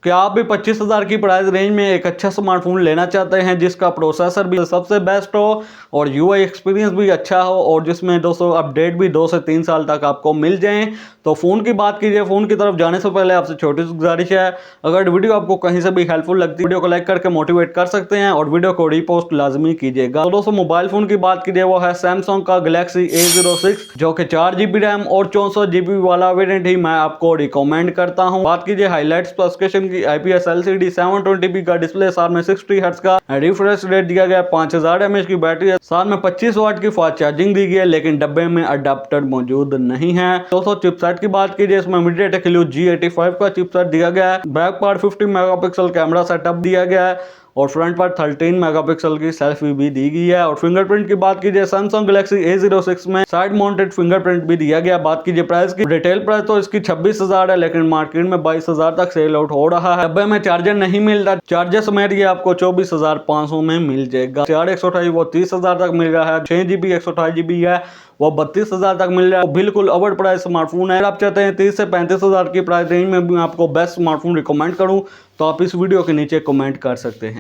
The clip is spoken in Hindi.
क्या आप भी 25,000 की प्राइस रेंज में एक अच्छा स्मार्टफोन लेना चाहते हैं जिसका प्रोसेसर भी सबसे बेस्ट हो और यूआई एक्सपीरियंस भी अच्छा हो और जिसमें दोस्तों अपडेट भी 2 से 3 साल तक आपको मिल जाएं? तो फ़ोन की बात कीजिए। फ़ोन की तरफ जाने से पहले आपसे छोटी सी गुजारिश है, अगर वीडियो आपको कहीं से भी हेल्पफुल लगती है वीडियो को लाइक करके मोटिवेट कर सकते हैं और वीडियो को रीपोस्ट लाजमी कीजिएगा। तो दोस्तों मोबाइल फ़ोन की बात कीजिए, वो है सैमसंग का गैलेक्सी A06 जो कि 4GB रैम और 64GB वाला वेरिएंट ही मैं आपको रिकमेंड करता हूँ। बात कीजिए हाईलाइट स्पेसिफिकेशन की, IPS LCD 720p का डिस्प्ले, साथ में 60 हर्ट्ज का रिफ्रेश रेट दिया गया, 5000 mAh की बैटरी है, साथ में 25 वाट की फास्ट चार्जिंग दी गई है, लेकिन डब्बे में अडेप्टर मौजूद नहीं है। दोस्तों चिपसेट की बात कीजिए, इसमें MediaTek Helio G85 का चिपसेट दिया गया है, back part 50 megapixel camera setup दिया गया है और फ्रंट पर 13 मेगापिक्सल की सेल्फी भी दी गई है। और फिंगरप्रिंट की बात कीजिए, सैमसंग गैलेक्सी A06 में साइड माउंटेड फिंगरप्रिंट भी दिया गया। बात कीजिए प्राइस की, रिटेल प्राइस तो इसकी 26,000 है, लेकिन मार्केट में 22,000 तक सेल आउट हो रहा है। डब्बे में चार्जर नहीं मिल रहा, चार्जर समेत ये आपको 24,500 में मिल जाएगा। 4/128 वो 30,000 तक मिल रहा है, 6GB 128GB है वो 32,000 तक मिल रहा है। बिल्कुल ओवर प्राइस स्मार्टफोन है। अगर आप चाहते हैं 30 से 35,000 की प्राइस रेंज में भी आपको बेस्ट स्मार्टफोन रिकमेंड करूं तो आप इस वीडियो के नीचे कमेंट कर सकते हैं।